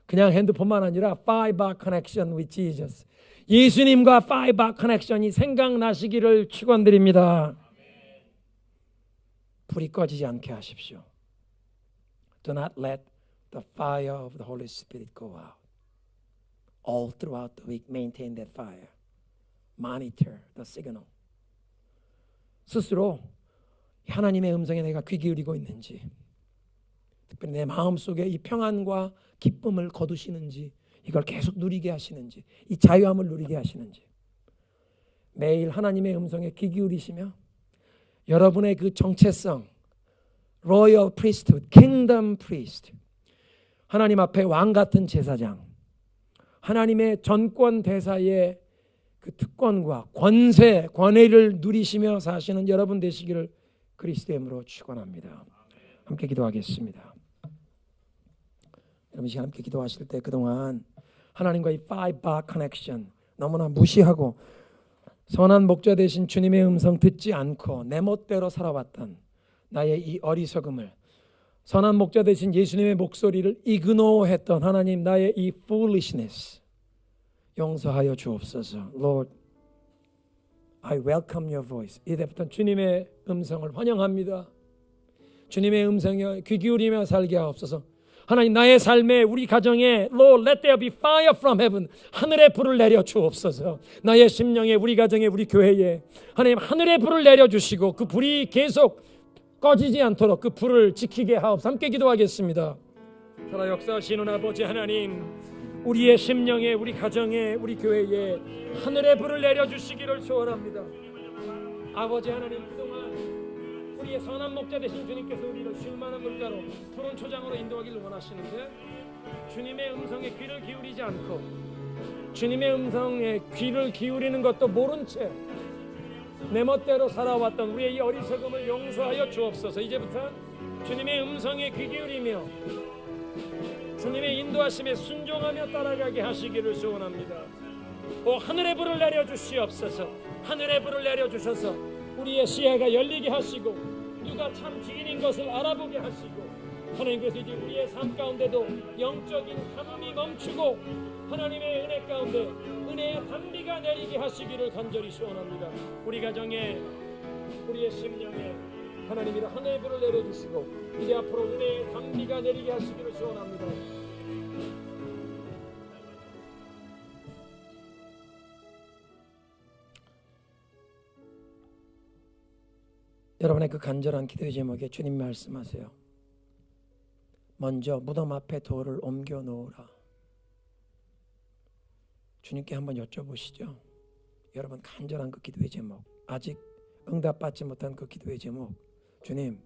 그냥 핸드폰만 아니라 Five Bar Connection with Jesus. 예수님과 Five Bar Connection이 생각나시기를 축원드립니다. 불이 꺼지지 않게 하십시오. Do not let the fire of the Holy Spirit go out. All throughout the week, maintain that fire. Monitor the signal. 스스로 하나님의 음성에 내가 귀 기울이고 있는지, 특별히 내 마음속에 이 평안과 기쁨을 거두시는지, 이걸 계속 누리게 하시는지, 이 자유함을 누리게 하시는지, 매일 하나님의 음성에 귀 기울이시며 여러분의 그 정체성, Royal Priesthood, Kingdom Priest, 하나님 앞에 왕 같은 제사장, 하나님의 전권 대사의 그 특권과 권세, 권위를 누리시며 사시는 여러분 되시기를 그리스도의 이름으로 축원합니다. 함께 기도하겠습니다. 여러분 시간 함께 기도하실 때 그동안 하나님과의 Five Bar Connection 너무나 무시하고 선한 목자 되신 주님의 음성 듣지 않고 내 멋대로 살아왔던 나의 이 어리석음을, 선한 목자 되신 예수님의 목소리를 이그노했던 하나님 나의 이 foolishness 용서하여 주옵소서. Lord, I welcome your voice. 이제부터 주님의 음성을 환영합니다. 주님의 음성에 귀 기울이며 살게 하옵소서. 하나님 나의 삶에, 우리 가정에 Lord, let there be fire from heaven. 하늘의 불을 내려 주옵소서. 나의 심령에, 우리 가정에, 우리 교회에 하나님 하늘의 불을 내려주시고 그 불이 계속 꺼지지 않도록 그 불을 지키게 하옵소서. 함께 기도하겠습니다. 살아 역사하시는 아버지 하나님, 우리의 심령에, 우리 가정에, 우리 교회에 하늘의 불을 내려주시기를 소원합니다. 아버지 하나님, 그동안 우리의 선한 목자 되신 주님께서 우리를 쉴만한 물가로 푸른 초장으로 인도하기를 원하시는데 주님의 음성에 귀를 기울이지 않고 주님의 음성에 귀를 기울이는 것도 모른 채 내 멋대로 살아왔던 우리의 이 어리석음을 용서하여 주옵소서. 이제부터 주님의 음성에 귀 기울이며 주님의 인도하심에 순종하며 따라가게 하시기를 소원합니다. 하늘의 불을 내려주시옵소서. 하늘의 불을 내려주셔서 우리의 시야가 열리게 하시고 누가 참 주인인 것을 알아보게 하시고 하나님께서 이제 우리의 삶 가운데도 영적인 탐험이 멈추고 하나님의 은혜 가운데 은혜의 단비가 내리게 하시기를 간절히 소원합니다. 우리 가정에, 우리의 심령에 하나님이라 하늘의 불을 내려주시고 이제 앞으로 은혜의 단비가 내리게 하시기를 소원합니다. 여러분의 그 간절한 기도의 제목에 주님 말씀하세요. 먼저 무덤 앞에 돌을 옮겨 놓으라. 주님께 한번 여쭤보시죠. 여러분 간절한 그 기도의 제목, 아직 응답받지 못한 그 기도의 제목, 주님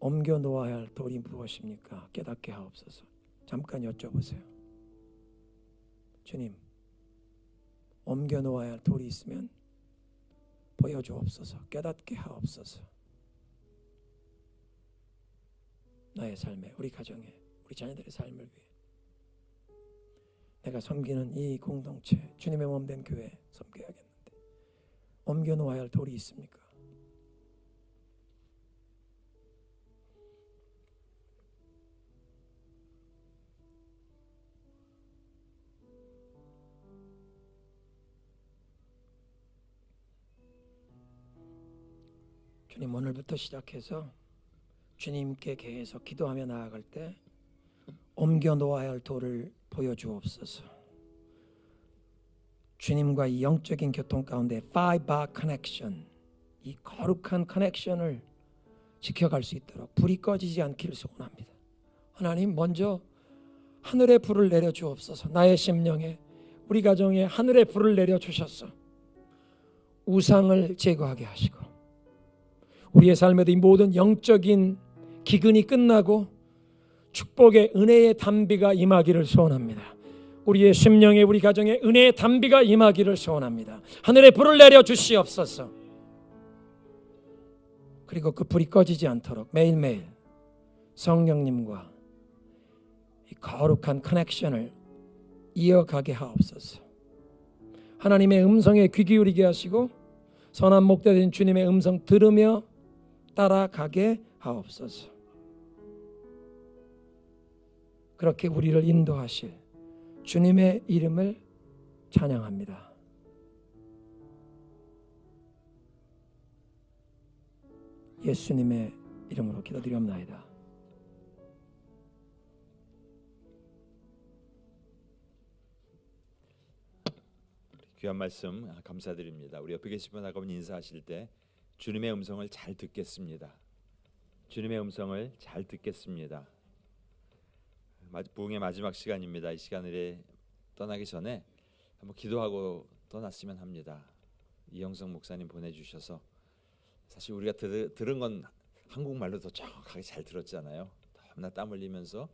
옮겨 놓아야 할 돌이 무엇입니까? 깨닫게 하옵소서. 잠깐 여쭤보세요. 주님 옮겨 놓아야 할 돌이 있으면 보여주옵소서. 깨닫게 하옵소서. 나의 삶에, 우리 가정에, 우리 자녀들의 삶을 위해 내가 섬기는 이 공동체, 주님의 몸된 교회 섬겨야겠는데 옮겨 놓아야 할 돌이 있습니까? 주님 오늘부터 시작해서 주님께 계속 기도하며 나아갈 때 옮겨 놓아야 할 돌을 보여주옵소서. 주님과 이 영적인 교통 가운데 Five Bar Connection, 이 거룩한 커넥션을 지켜갈 수 있도록 불이 꺼지지 않기를 소원합니다. 하나님 먼저 하늘의 불을 내려 주옵소서. 나의 심령에, 우리 가정에 하늘의 불을 내려 주셔서 우상을 제거하게 하시고 우리의 삶에도 이 모든 영적인 기근이 끝나고 축복의 은혜의 단비가 임하기를 소원합니다. 우리의 심령에, 우리 가정에 은혜의 단비가 임하기를 소원합니다. 하늘의 불을 내려 주시옵소서. 그리고 그 불이 꺼지지 않도록 매일매일 성령님과 이 거룩한 커넥션을 이어가게 하옵소서. 하나님의 음성에 귀 기울이게 하시고 선한 목자된 주님의 음성 들으며 따라가게 하옵소서. 그렇게 우리를 인도하실 주님의 이름을 찬양합니다. 예수님의 이름으로 기도드리옵나이다. 귀한 말씀 감사드립니다. 우리 옆에 계신 분하고 인사하실 때 주님의 음성을 잘 듣겠습니다. 주님의 음성을 잘 듣겠습니다. 부흥의 마지막 시간입니다. 이 시간을 떠나기 전에 한번 기도하고 떠났으면 합니다. 이영성 목사님 보내주셔서 사실 우리가 들은 건 한국말로 더 정확하게 잘 들었잖아요. 너무나 땀 흘리면서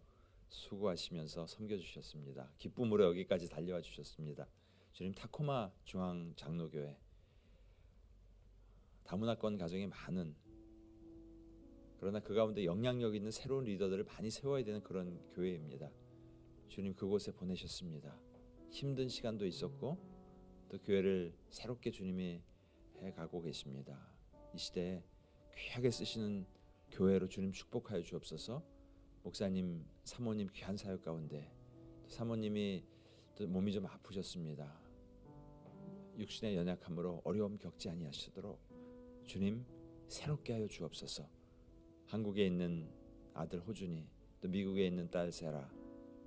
수고하시면서 섬겨주셨습니다. 기쁨으로 여기까지 달려와 주셨습니다. 주님, 타코마 중앙 장로교회 다문화권 가정이 많은, 그러나 그 가운데 영향력 있는 새로운 리더들을 많이 세워야 되는 그런 교회입니다. 주님, 그곳에 보내셨습니다. 힘든 시간도 있었고 또 교회를 새롭게 주님이 해가고 계십니다. 이 시대에 귀하게 쓰시는 교회로 주님 축복하여 주옵소서. 목사님, 사모님 귀한 사역 가운데 사모님이 또 몸이 좀 아프셨습니다. 육신의 연약함으로 어려움 겪지 아니하시도록 주님 새롭게 하여 주옵소서. 한국에 있는 아들 호준이, 또 미국에 있는 딸 세라,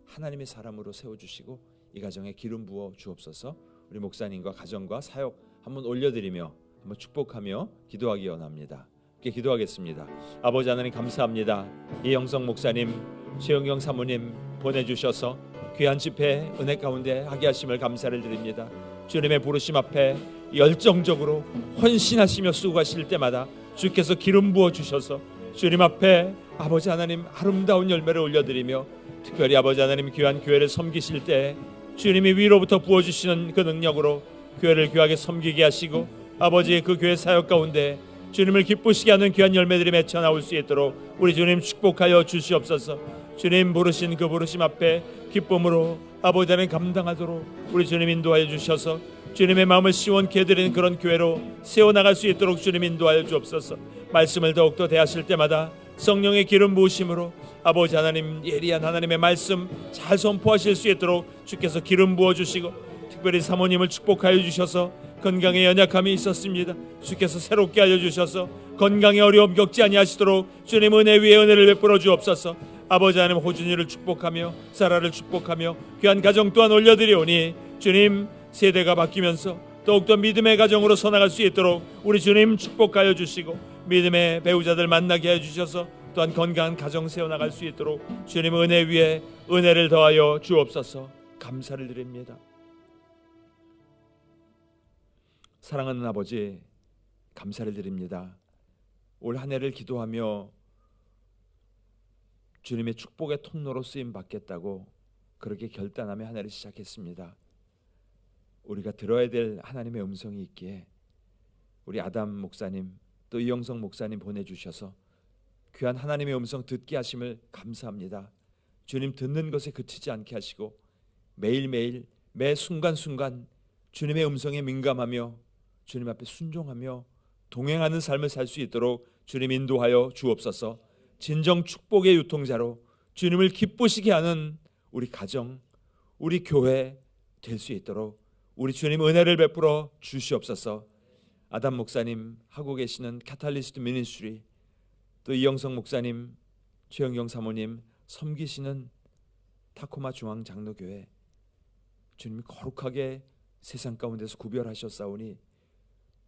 하나님의 사람으로 세워주시고 이 가정에 기름 부어 주옵소서. 우리 목사님과 가정과 사역 한번 올려드리며 한번 축복하며 기도하기 원합니다. 함께 기도하겠습니다. 아버지 하나님 감사합니다. 이영성 목사님, 최영경 사모님 보내주셔서 귀한 집회 은혜 가운데 하게 하심을 감사를 드립니다. 주님의 부르심 앞에 열정적으로 헌신하시며 수고하실 때마다 주께서 기름 부어 주셔서 주님 앞에 아버지 하나님 아름다운 열매를 올려드리며 특별히 아버지 하나님 귀한 교회를 섬기실 때 주님이 위로부터 부어주시는 그 능력으로 교회를 귀하게 섬기게 하시고 아버지의 그 교회 사역 가운데 주님을 기쁘시게 하는 귀한 열매들이 맺혀 나올 수 있도록 우리 주님 축복하여 주시옵소서. 주님 부르신 그 부르심 앞에 기쁨으로 아버지 하나님 감당하도록 우리 주님 인도하여 주셔서 주님의 마음을 시원케 해드리는 그런 교회로 세워나갈 수 있도록 주님 인도하여 주옵소서. 말씀을 더욱더 대하실 때마다 성령의 기름 부으심으로 아버지 하나님 예리한 하나님의 말씀 잘 선포하실 수 있도록 주께서 기름 부어주시고 특별히 사모님을 축복하여 주셔서 건강에 연약함이 있었습니다. 주께서 새롭게 알려주셔서 건강에 어려움 겪지 아니하시도록 주님 은혜 위에 은혜를 베풀어 주옵소서. 아버지 하나님 호준이를 축복하며 사라를 축복하며 귀한 가정 또한 올려드리오니 주님 세대가 바뀌면서 더욱더 믿음의 가정으로 서나갈 수 있도록 우리 주님 축복하여 주시고 믿음의 배우자들 만나게 해주셔서 또한 건강한 가정 세워나갈 수 있도록 주님 은혜 위에 은혜를 더하여 주옵소서. 감사를 드립니다. 사랑하는 아버지 감사를 드립니다. 올 한 해를 기도하며 주님의 축복의 통로로 쓰임 받겠다고 그렇게 결단하며 한 해를 시작했습니다. 우리가 들어야 될 하나님의 음성이 있기에 우리 아담 목사님 또 이영성 목사님 보내주셔서 귀한 하나님의 음성 듣게 하심을 감사합니다. 주님 듣는 것에 그치지 않게 하시고 매일매일 매 순간순간 주님의 음성에 민감하며 주님 앞에 순종하며 동행하는 삶을 살 수 있도록 주님 인도하여 주옵소서. 진정 축복의 유통자로 주님을 기쁘시게 하는 우리 가정, 우리 교회 될 수 있도록 우리 주님 은혜를 베풀어 주시옵소서. 아담 목사님 하고 계시는 카탈리스트 미니스트리, 또 이영성 목사님, 최영경 사모님 섬기시는 타코마 중앙 장로교회 주님이 거룩하게 세상 가운데서 구별하셨사오니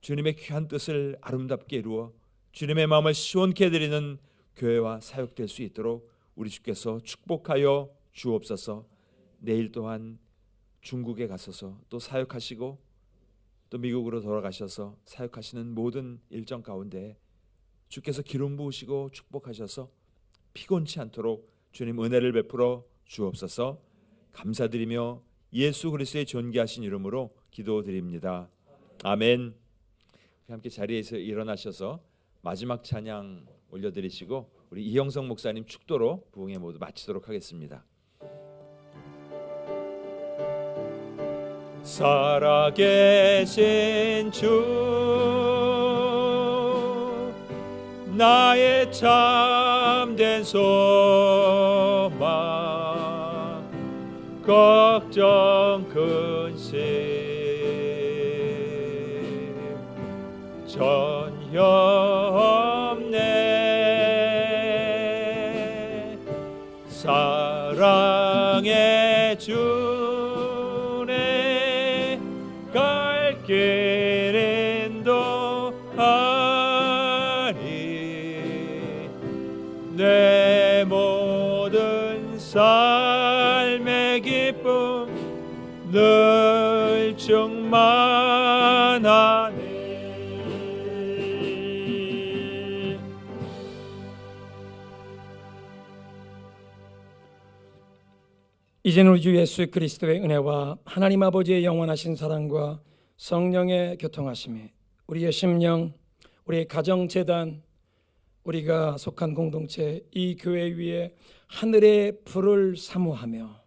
주님의 귀한 뜻을 아름답게 이루어 주님의 마음을 시원케 해드리는 교회와 사역될 수 있도록 우리 주께서 축복하여 주옵소서. 내일 또한 중국에 가셔서 또 사역하시고 또 미국으로 돌아가셔서 사역하시는 모든 일정 가운데 주께서 기름 부으시고 축복하셔서 피곤치 않도록 주님 은혜를 베풀어 주옵소서. 감사드리며 예수 그리스도의 존귀하신 이름으로 기도드립니다. 아멘. 함께 자리에서 일어나셔서 마지막 찬양 올려드리시고 우리 이형성 목사님 축도로 부흥회 모두 마치도록 하겠습니다. 살아계신 주 나의 참된 소망 걱정 근심 전혀 없네. 사랑의 주네 갈 길 인도하니 내 모든 삶의 기쁨 늘 충만하네. 이제는 우리 주 예수 그리스도의 은혜와 하나님 아버지의 영원하신 사랑과 성령의 교통하심이 우리의 심령, 우리의 가정재단, 우리가 속한 공동체 이 교회 위에 하늘의 불을 사모하며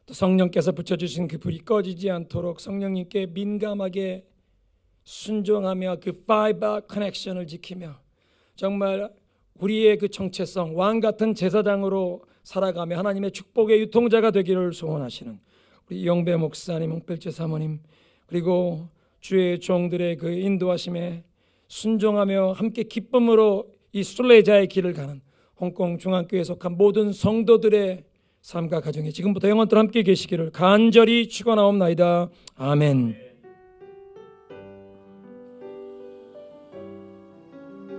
또 성령께서 붙여주신 그 불이 꺼지지 않도록 성령님께 민감하게 순종하며 그 파이브 커넥션을 지키며 정말 우리의 그 정체성 왕같은 제사장으로 살아가며 하나님의 축복의 유통자가 되기를 소원하시는 우리 영배 목사님, 홍필재 사모님 그리고 주의 종들의 그 인도하심에 순종하며 함께 기쁨으로 이 순례자의 길을 가는 홍콩 중앙교회에 속한 모든 성도들의 삶과 가정이 지금부터 영원토록 함께 계시기를 간절히 축원하옵나이다. 아멘.